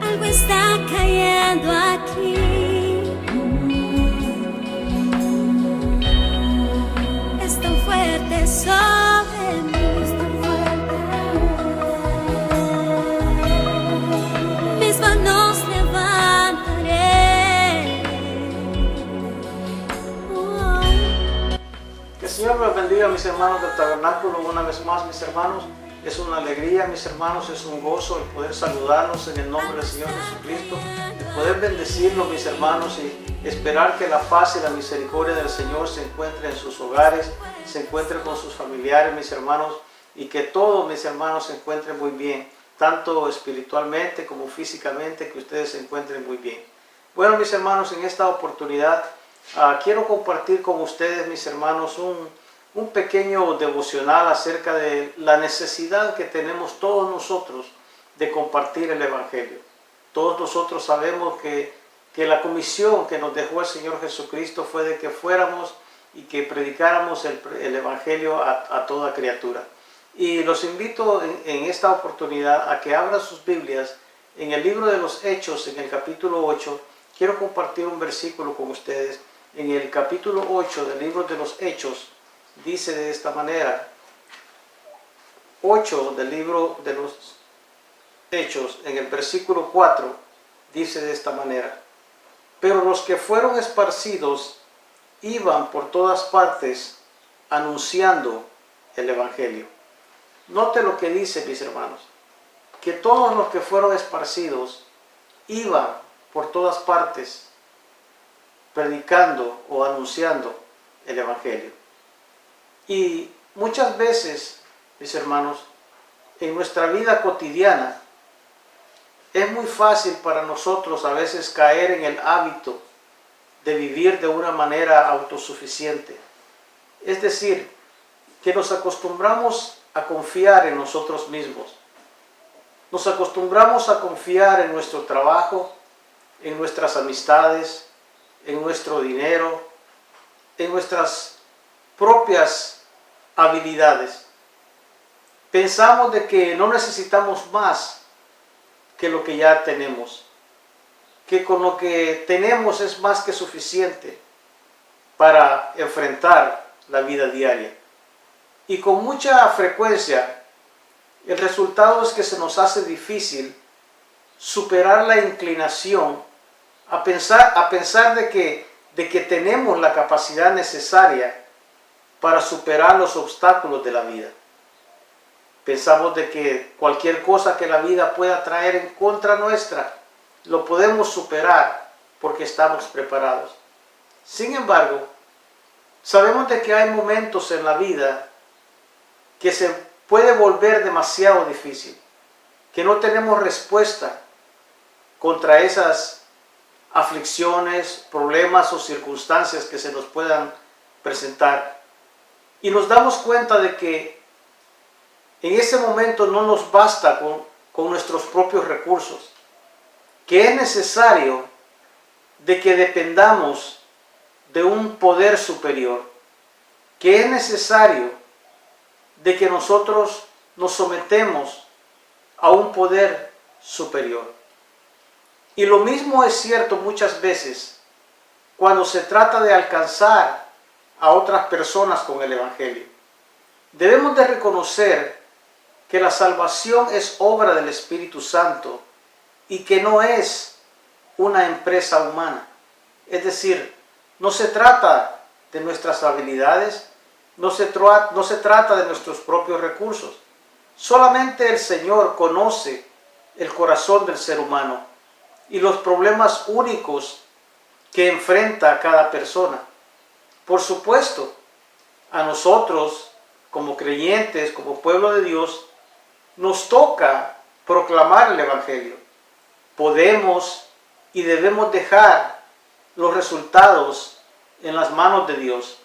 Algo está cayendo aquí. Es tan fuerte sobre mí. Mis manos levantaré. Que el Señor me bendiga, mis hermanos del tabernáculo, una vez más, mis hermanos. Es una alegría, mis hermanos, es un gozo el poder saludarlos en el nombre del Señor Jesucristo, el poder bendecirlos, mis hermanos, y esperar que la paz y la misericordia del Señor se encuentre en sus hogares, se encuentre con sus familiares, mis hermanos, y que todos, mis hermanos, se encuentren muy bien, tanto espiritualmente como físicamente, que ustedes se encuentren muy bien. Bueno, mis hermanos, en esta oportunidad quiero compartir con ustedes, mis hermanos, un pequeño devocional acerca de la necesidad que tenemos todos nosotros de compartir el Evangelio. Todos nosotros sabemos que la comisión que nos dejó el Señor Jesucristo fue de que fuéramos y que predicáramos el Evangelio a toda criatura. Y los invito en esta oportunidad a que abran sus Biblias en el libro de los Hechos, en el capítulo 8. Quiero compartir un versículo con ustedes. En el capítulo 8 del libro de los Hechos, dice de esta manera, 8 del libro de los Hechos, en el versículo 4, dice de esta manera: pero los que fueron esparcidos iban por todas partes anunciando el Evangelio. Note lo que dice, mis hermanos, que todos los que fueron esparcidos iban por todas partes predicando o anunciando el Evangelio. Y muchas veces, mis hermanos, en nuestra vida cotidiana, es muy fácil para nosotros a veces caer en el hábito de vivir de una manera autosuficiente. Es decir, que nos acostumbramos a confiar en nosotros mismos. Nos acostumbramos a confiar en nuestro trabajo, en nuestras amistades, en nuestro dinero, en nuestras propias habilidades. Pensamos de que no necesitamos más que lo que ya tenemos, que con lo que tenemos es más que suficiente para enfrentar la vida diaria. Y con mucha frecuencia el resultado es que se nos hace difícil superar la inclinación a pensar de que tenemos la capacidad necesaria para superar los obstáculos de la vida. Pensamos de que cualquier cosa que la vida pueda traer en contra nuestra, lo podemos superar porque estamos preparados. Sin embargo, sabemos de que hay momentos en la vida que se puede volver demasiado difícil, que no tenemos respuesta contra esas aflicciones, problemas o circunstancias que se nos puedan presentar. Y nos damos cuenta de que en ese momento no nos basta con nuestros propios recursos, que es necesario de que dependamos de un poder superior, que es necesario de que nosotros nos sometemos a un poder superior. Y lo mismo es cierto muchas veces cuando se trata de alcanzar a otras personas con el Evangelio. Debemos de reconocer que la salvación es obra del Espíritu Santo y que no es una empresa humana. Es decir, no se trata de nuestras habilidades, no se trata de nuestros propios recursos. Solamente el Señor conoce el corazón del ser humano y los problemas únicos que enfrenta a cada persona. Por supuesto a nosotros como creyentes, como pueblo de Dios, nos toca proclamar el Evangelio. Podemos y debemos dejar los resultados en las manos de Dios,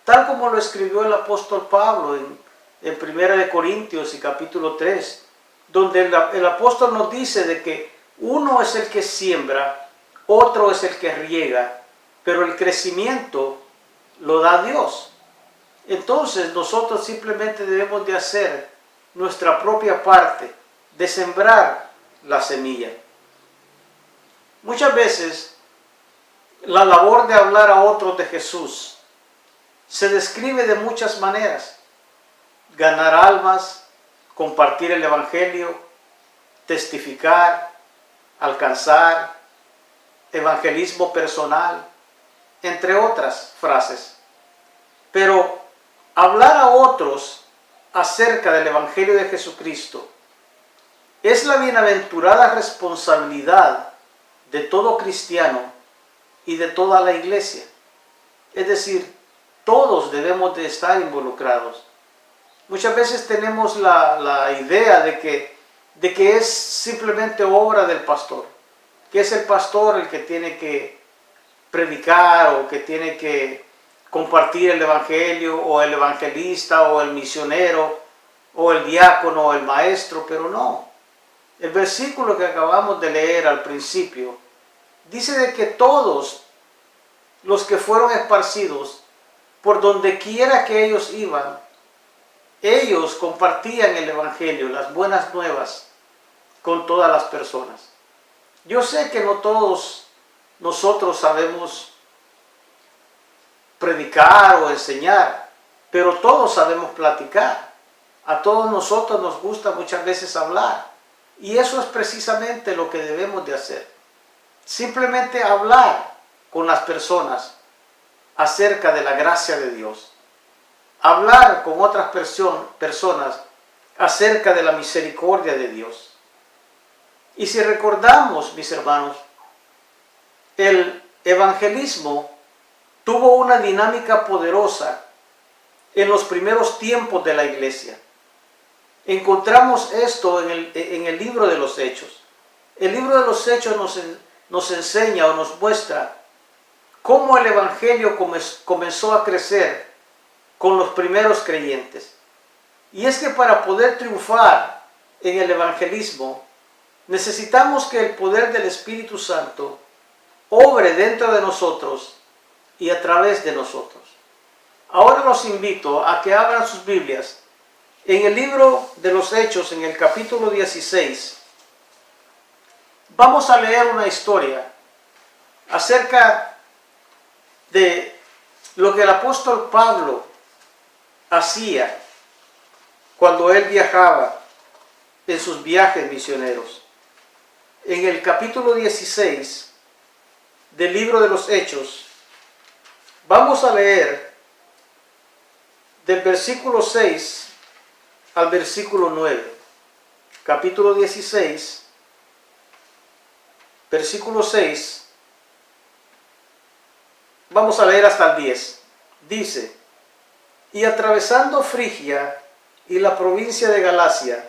tal como lo escribió el apóstol Pablo en 1 Corintios y capítulo 3, donde el apóstol nos dice de que uno es el que siembra, otro es el que riega, pero el crecimiento lo da Dios. Entonces nosotros simplemente debemos de hacer nuestra propia parte, de sembrar la semilla. Muchas veces la labor de hablar a otros de Jesús se describe de muchas maneras: ganar almas, compartir el Evangelio, testificar, alcanzar, evangelismo personal, entre otras frases. Pero hablar a otros acerca del Evangelio de Jesucristo es la bienaventurada responsabilidad de todo cristiano y de toda la iglesia. Es decir, todos debemos de estar involucrados. Muchas veces tenemos la idea de que es simplemente obra del pastor, que es el pastor el que tiene que predicar o que tiene que compartir el Evangelio, o el evangelista, o el misionero, o el diácono, o el maestro, pero no. El versículo que acabamos de leer al principio dice de que todos los que fueron esparcidos por donde quiera que ellos iban, ellos compartían el Evangelio, las buenas nuevas, con todas las personas. Yo sé que no todos nosotros sabemos predicar o enseñar, pero todos sabemos platicar. A todos nosotros nos gusta muchas veces hablar, y eso es precisamente lo que debemos de hacer. Simplemente hablar con las personas acerca de la gracia de Dios. Hablar con otras personas acerca de la misericordia de Dios. Y si recordamos, mis hermanos, el evangelismo tuvo una dinámica poderosa en los primeros tiempos de la iglesia. Encontramos esto en el libro de los Hechos. El libro de los Hechos nos enseña o nos muestra cómo el evangelio comenzó a crecer con los primeros creyentes. Y es que para poder triunfar en el evangelismo, necesitamos que el poder del Espíritu Santo obre dentro de nosotros y a través de nosotros. Ahora los invito a que abran sus Biblias en el libro de los Hechos, en el capítulo 16. Vamos a leer una historia acerca de lo que el apóstol Pablo hacía cuando él viajaba en sus viajes misioneros. En el capítulo 16 del libro de los Hechos, vamos a leer del versículo 6 al versículo 9. Capítulo 16, versículo 6. Vamos a leer hasta el 10. Dice: y atravesando Frigia y la provincia de Galacia,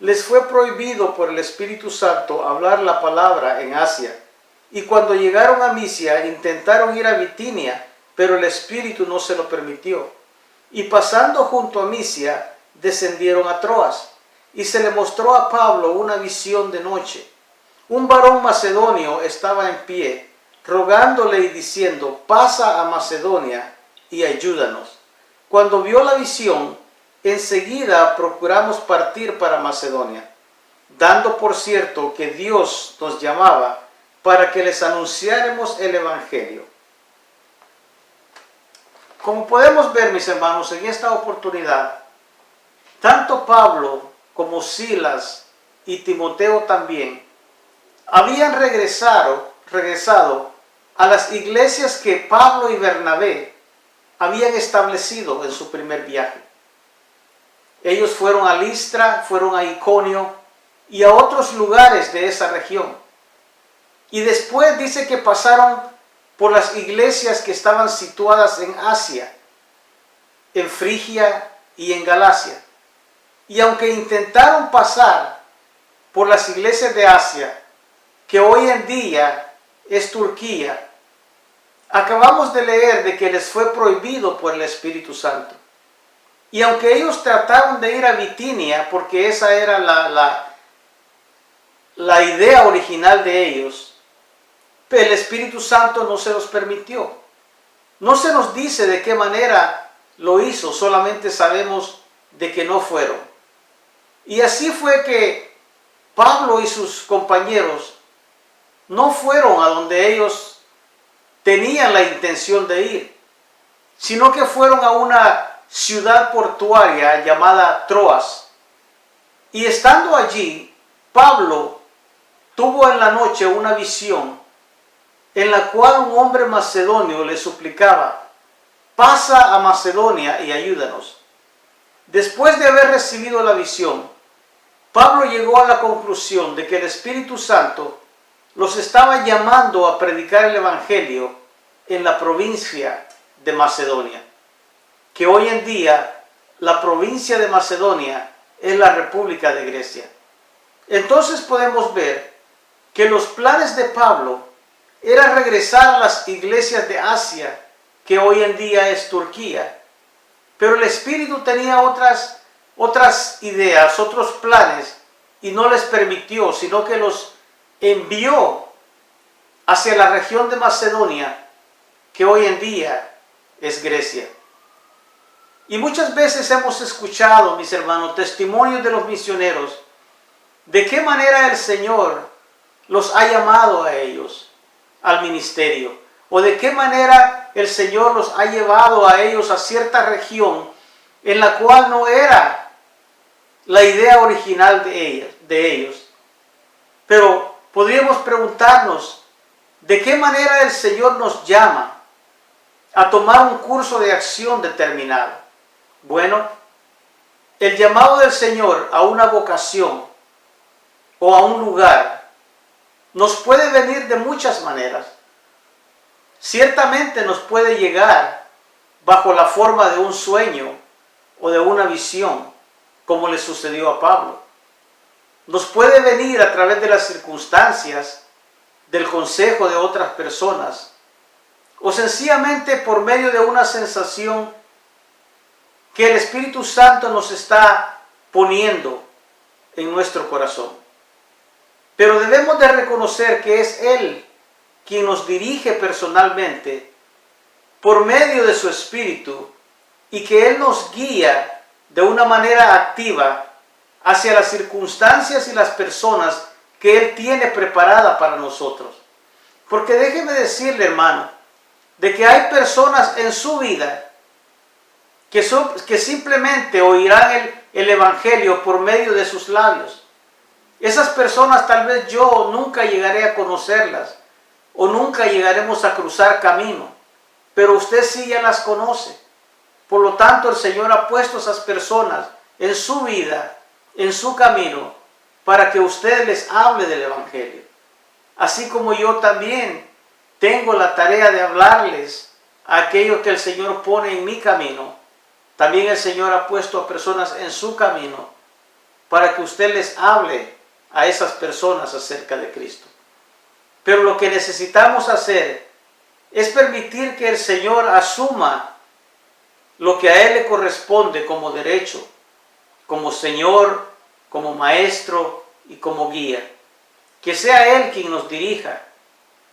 les fue prohibido por el Espíritu Santo hablar la palabra en Asia. Y cuando llegaron a Misia, intentaron ir a Bitinia, pero el Espíritu no se lo permitió. Y pasando junto a Misia, descendieron a Troas. Y se le mostró a Pablo una visión de noche. Un varón macedonio estaba en pie, rogándole y diciendo: pasa a Macedonia y ayúdanos. Cuando vio la visión, enseguida procuramos partir para Macedonia, dando por cierto que Dios nos llamaba para que les anunciáramos el Evangelio. Como podemos ver, mis hermanos, en esta oportunidad, tanto Pablo como Silas y Timoteo también habían regresado a las iglesias que Pablo y Bernabé habían establecido en su primer viaje. Ellos fueron a Listra, fueron a Iconio y a otros lugares de esa región. Y después dice que pasaron por las iglesias que estaban situadas en Asia. en Frigia y en Galacia. Y aunque intentaron pasar por las iglesias de Asia, que hoy en día es Turquía, acabamos de leer de que les fue prohibido por el Espíritu Santo. Y aunque ellos trataron de ir a Bitinia, porque esa era la idea original de ellos, el Espíritu Santo no se los permitió. No se nos dice de qué manera lo hizo, solamente sabemos de que no fueron. Y así fue que Pablo y sus compañeros no fueron a donde ellos tenían la intención de ir, sino que fueron a una ciudad portuaria llamada Troas. Y estando allí, Pablo tuvo en la noche una visión en la cual un hombre macedonio le suplicaba: pasa a Macedonia y ayúdanos. Después de haber recibido la visión, Pablo llegó a la conclusión de que el Espíritu Santo los estaba llamando a predicar el Evangelio en la provincia de Macedonia, que hoy en día la provincia de Macedonia es la República de Grecia. Entonces podemos ver que los planes de Pablo era regresar a las iglesias de Asia, que hoy en día es Turquía. Pero el Espíritu tenía otras ideas, otros planes, y no les permitió, sino que los envió hacia la región de Macedonia, que hoy en día es Grecia. Y muchas veces hemos escuchado, mis hermanos, testimonios de los misioneros, de qué manera el Señor los ha llamado a ellos al ministerio, o de qué manera el Señor los ha llevado a ellos a cierta región en la cual no era la idea original de ellos. Pero podríamos preguntarnos, ¿de qué manera el Señor nos llama a tomar un curso de acción determinado? Bueno, el llamado del Señor a una vocación o a un lugar nos puede venir de muchas maneras. Ciertamente nos puede llegar bajo la forma de un sueño o de una visión, como le sucedió a Pablo. Nos puede venir a través de las circunstancias, del consejo de otras personas, o sencillamente por medio de una sensación que el Espíritu Santo nos está poniendo en nuestro corazón. Pero debemos de reconocer que es Él quien nos dirige personalmente por medio de su Espíritu, y que Él nos guía de una manera activa hacia las circunstancias y las personas que Él tiene preparada para nosotros. Porque déjeme decirle, hermano, de que hay personas en su vida que simplemente oirán el Evangelio por medio de sus labios. Esas personas tal vez yo nunca llegaré a conocerlas, o nunca llegaremos a cruzar camino, pero usted sí ya las conoce. Por lo tanto, el Señor ha puesto a esas personas en su vida, en su camino, para que usted les hable del Evangelio. Así como yo también tengo la tarea de hablarles a aquellos que el Señor pone en mi camino, también el Señor ha puesto a personas en su camino para que usted les hable a esas personas acerca de Cristo. Pero lo que necesitamos hacer es permitir que el Señor asuma lo que a Él le corresponde como derecho, como Señor, como Maestro y como guía. Que sea Él quien nos dirija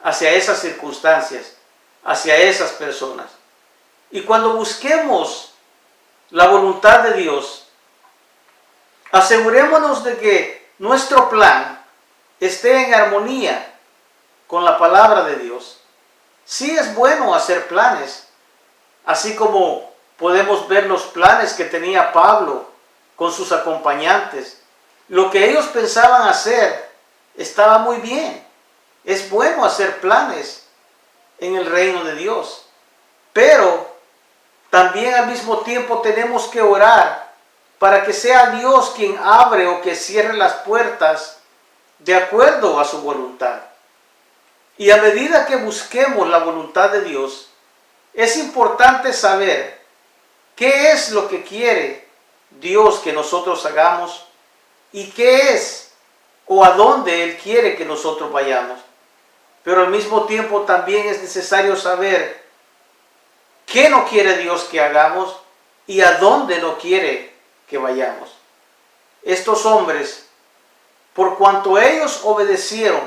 hacia esas circunstancias, hacia esas personas. Y cuando busquemos la voluntad de Dios, asegurémonos de que nuestro plan esté en armonía con la palabra de Dios. Sí es bueno hacer planes, así como podemos ver los planes que tenía Pablo con sus acompañantes. Lo que ellos pensaban hacer estaba muy bien. Es bueno hacer planes en el reino de Dios, pero también al mismo tiempo tenemos que orar para que sea Dios quien abre o que cierre las puertas de acuerdo a su voluntad. Y a medida que busquemos la voluntad de Dios, es importante saber ¿Qué es lo que quiere Dios que nosotros hagamos? ¿Y qué es o a dónde Él quiere que nosotros vayamos? Pero al mismo tiempo también es necesario saber qué no quiere Dios que hagamos y a dónde no quiere que vayamos. Estos hombres, por cuanto ellos obedecieron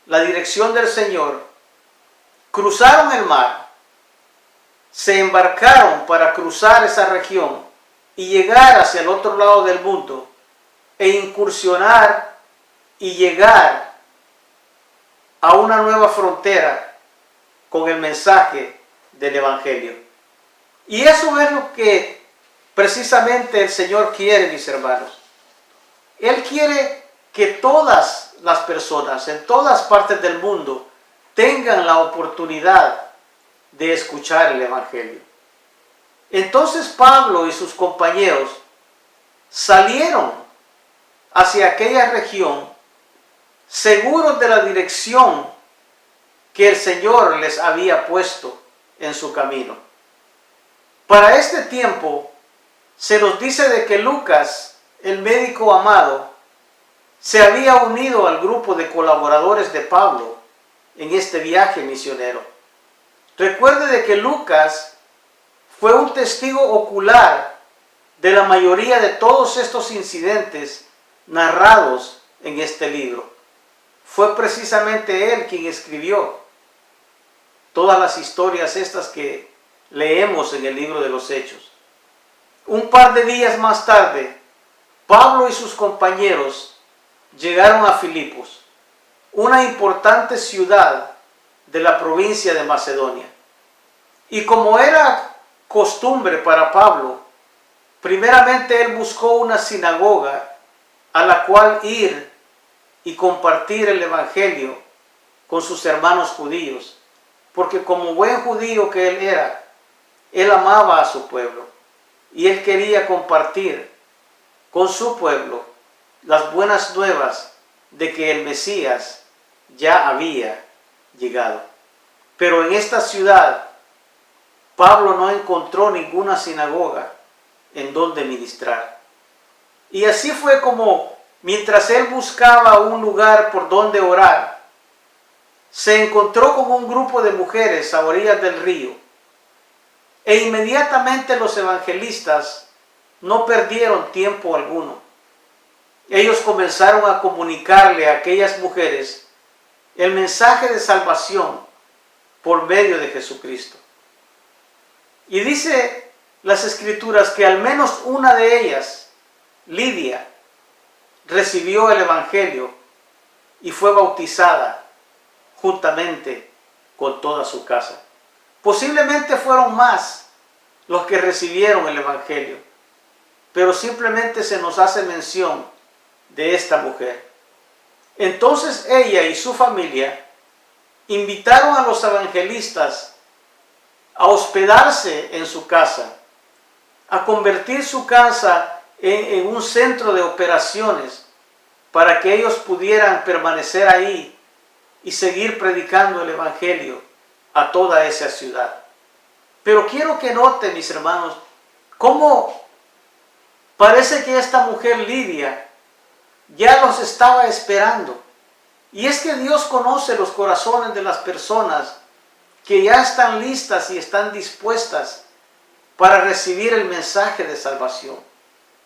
la dirección del Señor, cruzaron el mar, se embarcaron para cruzar esa región y llegar hacia el otro lado del mundo e incursionar y llegar a una nueva frontera con el mensaje del Evangelio. Y eso es lo que precisamente el Señor quiere, mis hermanos. Él quiere que todas las personas en todas partes del mundo tengan la oportunidad de escuchar el Evangelio. Entonces Pablo y sus compañeros salieron hacia aquella región seguros de la dirección que el Señor les había puesto en su camino. Para este tiempo se nos dice de que Lucas, el médico amado, se había unido al grupo de colaboradores de Pablo en este viaje misionero. Recuerde de que Lucas fue un testigo ocular de la mayoría de todos estos incidentes narrados en este libro. Fue precisamente él quien escribió todas las historias estas que leemos en el libro de los Hechos. Un par de días más tarde, Pablo y sus compañeros llegaron a Filipos, una importante ciudad de la provincia de Macedonia. Y como era costumbre para Pablo, primeramente él buscó una sinagoga a la cual ir y compartir el Evangelio con sus hermanos judíos, porque como buen judío que él era, él amaba a su pueblo y él quería compartir con su pueblo las buenas nuevas de que el Mesías ya había llegado. Pero en esta ciudad Pablo no encontró ninguna sinagoga en donde ministrar. Y así fue como, mientras él buscaba un lugar por donde orar, se encontró con un grupo de mujeres a orillas del río. E inmediatamente los evangelistas no perdieron tiempo alguno. Ellos comenzaron a comunicarle a aquellas mujeres el mensaje de salvación por medio de Jesucristo. Y dice las Escrituras que al menos una de ellas, Lidia, recibió el Evangelio y fue bautizada juntamente con toda su casa. Posiblemente fueron más los que recibieron el Evangelio, pero simplemente se nos hace mención de esta mujer. Entonces ella y su familia invitaron a los evangelistas a hospedarse en su casa, a convertir su casa en un centro de operaciones para que ellos pudieran permanecer ahí y seguir predicando el Evangelio a toda esa ciudad. Pero quiero que noten, mis hermanos, cómo parece que esta mujer Lidia ya los estaba esperando. Y es que Dios conoce los corazones de las personas que ya están listas y están dispuestas para recibir el mensaje de salvación.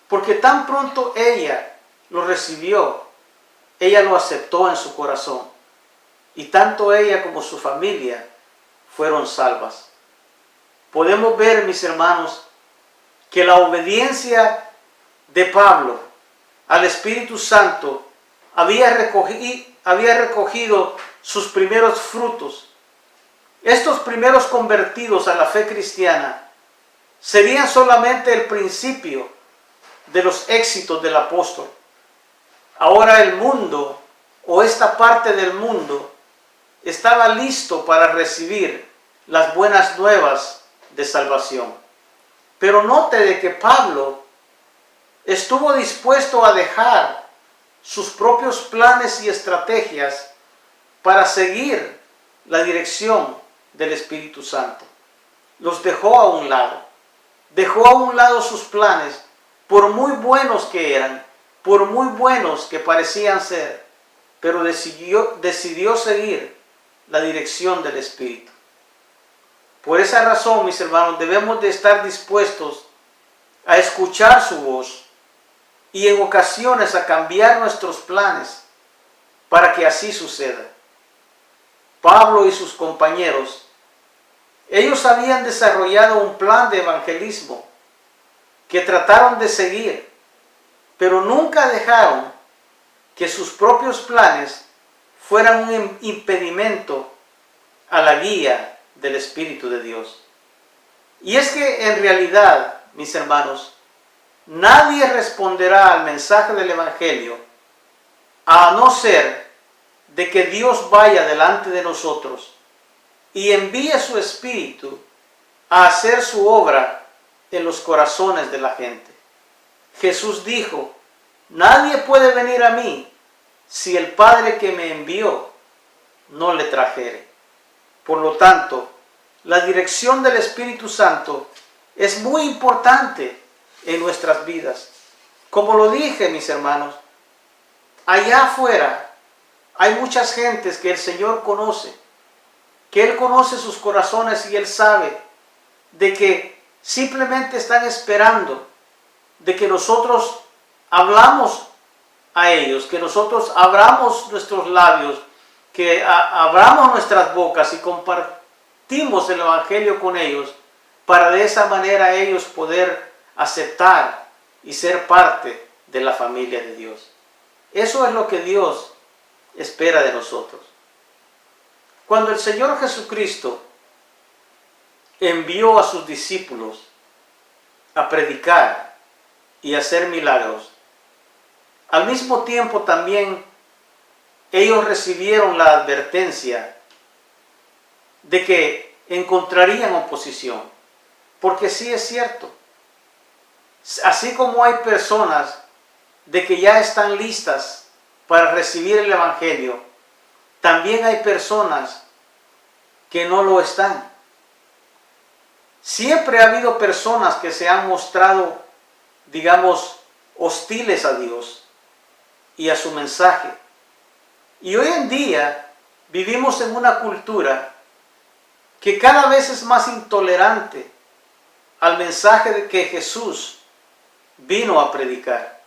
Porque tan pronto ella lo recibió, ella lo aceptó en su corazón. Y tanto ella como su familia fueron salvas. Podemos ver, mis hermanos, que la obediencia de Pablo al Espíritu Santo había recogido sus primeros frutos. Estos primeros convertidos a la fe cristiana serían solamente el principio de los éxitos del apóstol. Ahora el mundo, o esta parte del mundo, estaba listo para recibir las buenas nuevas de salvación. Pero note de que Pablo estuvo dispuesto a dejar sus propios planes y estrategias para seguir la dirección del Espíritu Santo. Los dejó a un lado. dejó a un lado sus planes, por muy buenos que eran, por muy buenos que parecían ser, pero decidió seguir la dirección del Espíritu. Por esa razón, mis hermanos, debemos de estar dispuestos a escuchar su voz y en ocasiones a cambiar nuestros planes para que así suceda. Pablo y sus compañeros, ellos habían desarrollado un plan de evangelismo que trataron de seguir, pero nunca dejaron que sus propios planes fueran un impedimento a la guía del Espíritu de Dios. Y es que en realidad, mis hermanos, nadie responderá al mensaje del Evangelio a no ser de que Dios vaya delante de nosotros y envíe su Espíritu a hacer su obra en los corazones de la gente. Jesús dijo: nadie puede venir a mí si el Padre que me envió no le trajere. Por lo tanto, la dirección del Espíritu Santo es muy importante en nuestras vidas. Como lo dije, mis hermanos, allá afuera hay muchas gentes que el Señor conoce, que Él conoce sus corazones y Él sabe de que simplemente están esperando de que nosotros hablamos a ellos, que nosotros abramos nuestros labios, que abramos nuestras bocas y compartimos el Evangelio con ellos, para de esa manera ellos poder aceptar y ser parte de la familia de Dios. Eso es lo que Dios espera de nosotros. Cuando el Señor Jesucristo envió a sus discípulos a predicar y hacer milagros, al mismo tiempo también ellos recibieron la advertencia de que encontrarían oposición, porque sí es cierto, así como hay personas de que ya están listas para recibir el Evangelio, también hay personas que no lo están. Siempre ha habido personas que se han mostrado, digamos, hostiles a Dios y a su mensaje. Y hoy en día vivimos en una cultura que cada vez es más intolerante al mensaje de que Jesús vino a predicar.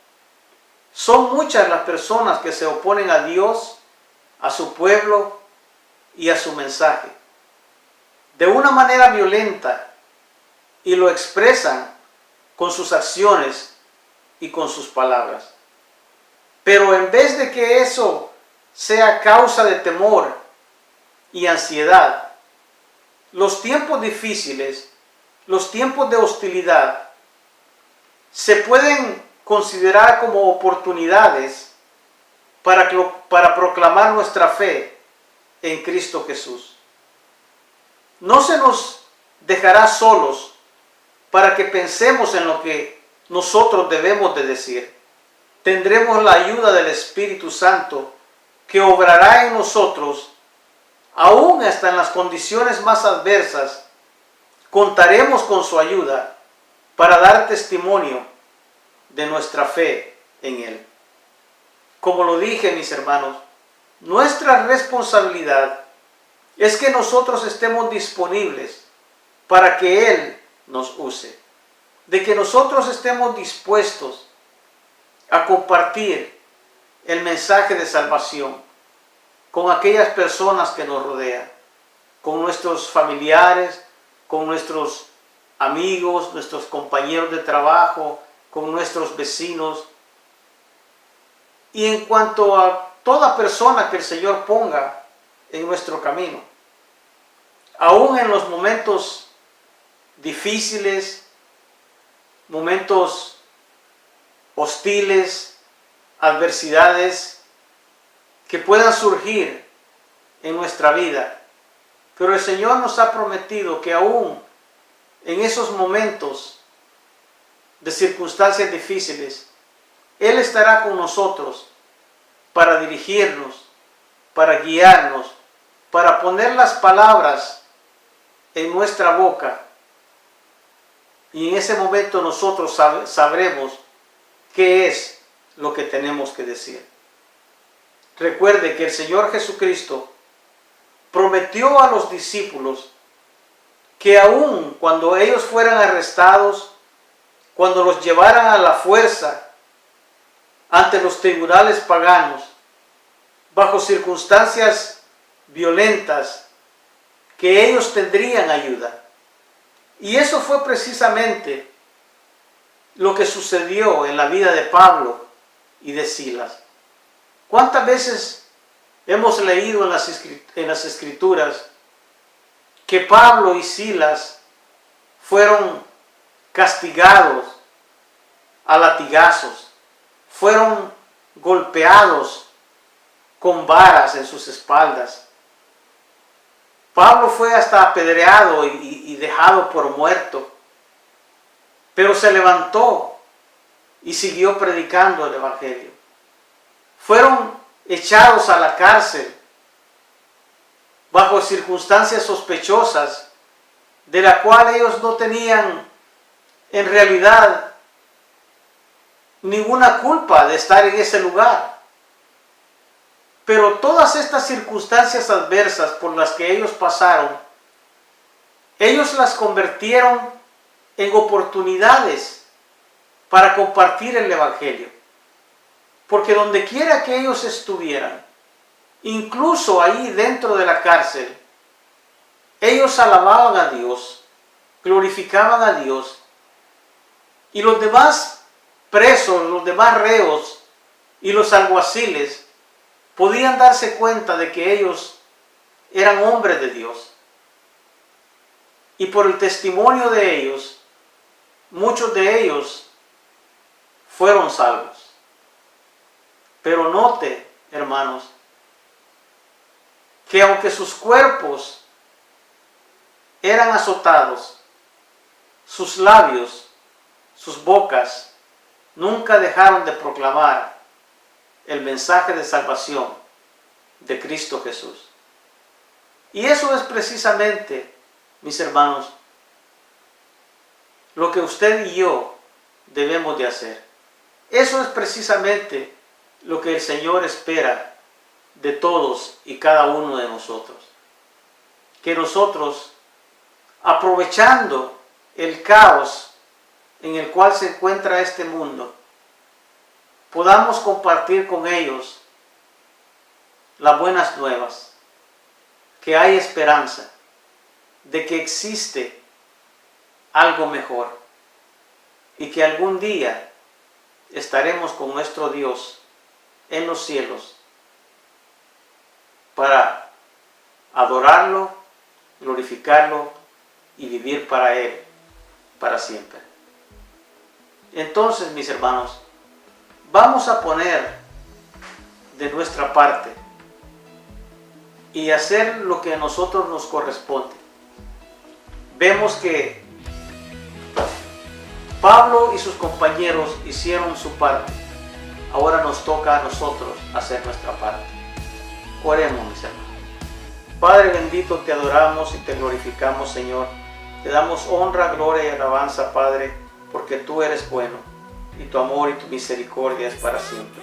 Son muchas las personas que se oponen a Dios, a su pueblo y a su mensaje, de una manera violenta, y lo expresan con sus acciones y con sus palabras. Pero en vez de que eso sea causa de temor y ansiedad, los tiempos difíciles, los tiempos de hostilidad, se pueden considerar como oportunidades para proclamar nuestra fe en Cristo Jesús. No se nos dejará solos para que pensemos en lo que nosotros debemos de decir. Tendremos la ayuda del Espíritu Santo que obrará en nosotros, aún hasta en las condiciones más adversas. Contaremos con su ayuda para dar testimonio de nuestra fe en Él. Como lo dije, mis hermanos, nuestra responsabilidad es que nosotros estemos disponibles para que Él nos use, de que nosotros estemos dispuestos a compartir el mensaje de salvación con aquellas personas que nos rodean, con nuestros familiares, con nuestros amigos, nuestros compañeros de trabajo, con nuestros vecinos, y en cuanto a toda persona que el Señor ponga en nuestro camino. Aún en los momentos difíciles, momentos hostiles, adversidades que puedan surgir en nuestra vida. Pero el Señor nos ha prometido que aún en esos momentos de circunstancias difíciles, Él estará con nosotros para dirigirnos, para guiarnos, para poner las palabras en nuestra boca Y en ese momento nosotros sabremos qué es lo que tenemos que decir. Recuerde que el Señor Jesucristo prometió a los discípulos que aun cuando ellos fueran arrestados, cuando los llevaran a la fuerza ante los tribunales paganos, bajo circunstancias violentas, que ellos tendrían ayuda. Y eso fue precisamente lo que sucedió en la vida de Pablo y de Silas. ¿Cuántas veces hemos leído en las Escrituras que Pablo y Silas fueron castigados a latigazos, fueron golpeados con varas en sus espaldas? Pablo fue hasta apedreado y dejado por muerto, pero se levantó y siguió predicando el Evangelio. Fueron echados a la cárcel bajo circunstancias sospechosas, de la cual ellos no tenían en realidad ninguna culpa de estar en ese lugar. Pero todas estas circunstancias adversas por las que ellos pasaron, ellos las convirtieron en oportunidades para compartir el Evangelio. Porque donde quiera que ellos estuvieran, incluso ahí dentro de la cárcel, ellos alababan a Dios, glorificaban a Dios, y los demás presos, los demás reos y los alguaciles podían darse cuenta de que ellos eran hombres de Dios. Y por el testimonio de ellos, muchos de ellos fueron salvos. Pero note, hermanos, que aunque sus cuerpos eran azotados, sus labios, sus bocas, nunca dejaron de proclamar el mensaje de salvación de Cristo Jesús. Y eso es precisamente, mis hermanos, lo que usted y yo debemos de hacer. Eso es precisamente lo que el Señor espera de todos y cada uno de nosotros. Que nosotros, aprovechando el caos en el cual se encuentra este mundo, podamos compartir con ellos las buenas nuevas, que hay esperanza, de que existe algo mejor y que algún día estaremos con nuestro Dios en los cielos para adorarlo, glorificarlo y vivir para Él para siempre. Entonces, mis hermanos, vamos a poner de nuestra parte y hacer lo que a nosotros nos corresponde. Vemos que Pablo y sus compañeros hicieron su parte. Ahora nos toca a nosotros hacer nuestra parte. Oremos, mis hermanos. Padre bendito, te adoramos y te glorificamos, Señor. Te damos honra, gloria y alabanza, Padre, porque tú eres bueno y tu amor y tu misericordia es para siempre.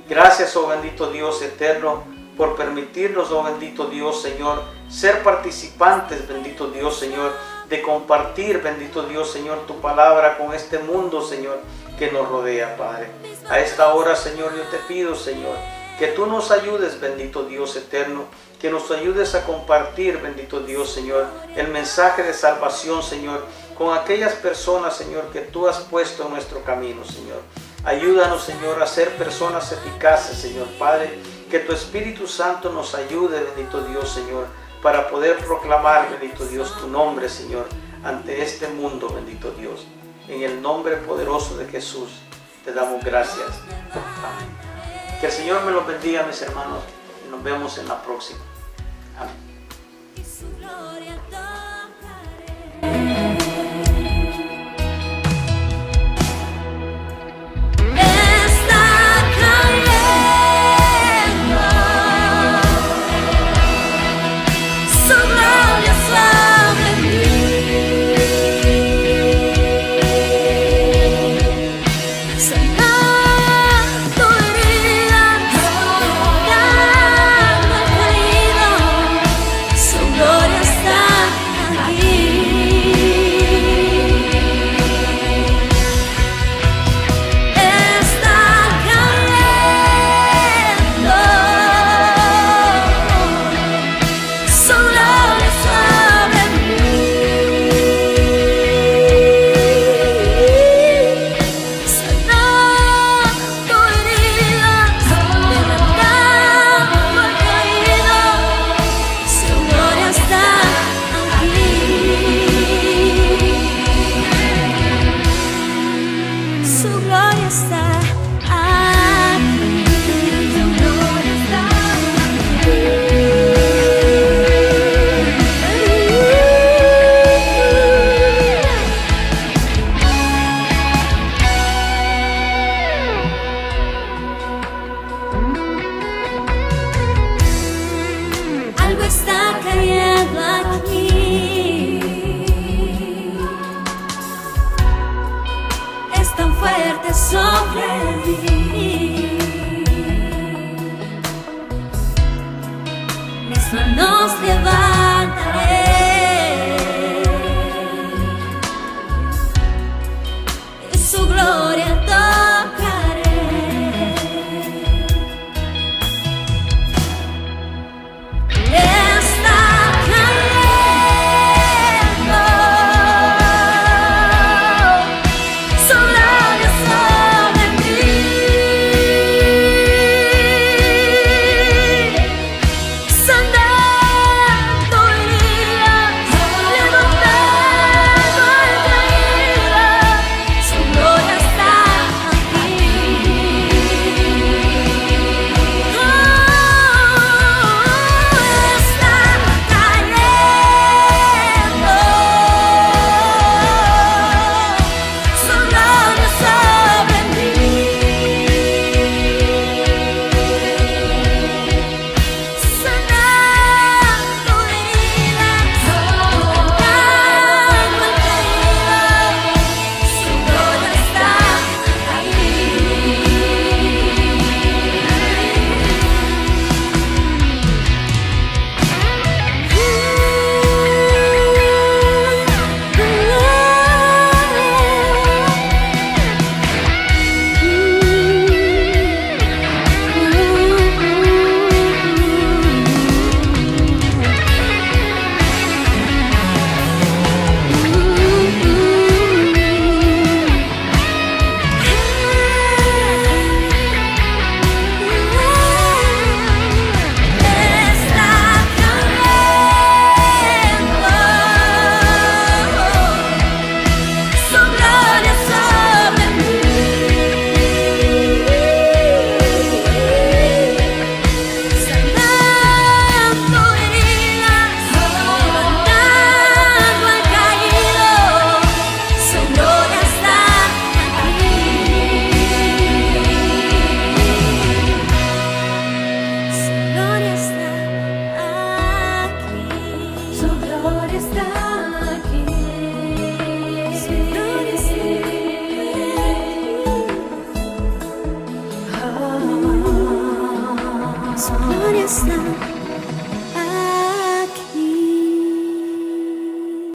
Gracias, oh bendito Dios eterno, por permitirnos, oh bendito Dios, Señor, ser participantes, bendito Dios, Señor, de compartir, bendito Dios, Señor, tu palabra con este mundo, Señor, que nos rodea, Padre. A esta hora, Señor, yo te pido, Señor, que tú nos ayudes, bendito Dios eterno, que nos ayudes a compartir, bendito Dios, Señor, el mensaje de salvación, Señor, con aquellas personas, Señor, que tú has puesto en nuestro camino, Señor. Ayúdanos, Señor, a ser personas eficaces, Señor, Padre, que tu Espíritu Santo nos ayude, bendito Dios, Señor, para poder proclamar, bendito Dios, tu nombre, Señor, ante este mundo, bendito Dios. En el nombre poderoso de Jesús, te damos gracias. Amén. Que el Señor me los bendiga, mis hermanos, y nos vemos en la próxima. Amén. está aquí. Su gloria está aquí. Algo está cayendo aquí. Es tan fuerte sobre mí. Mis manos levantaré y su gloria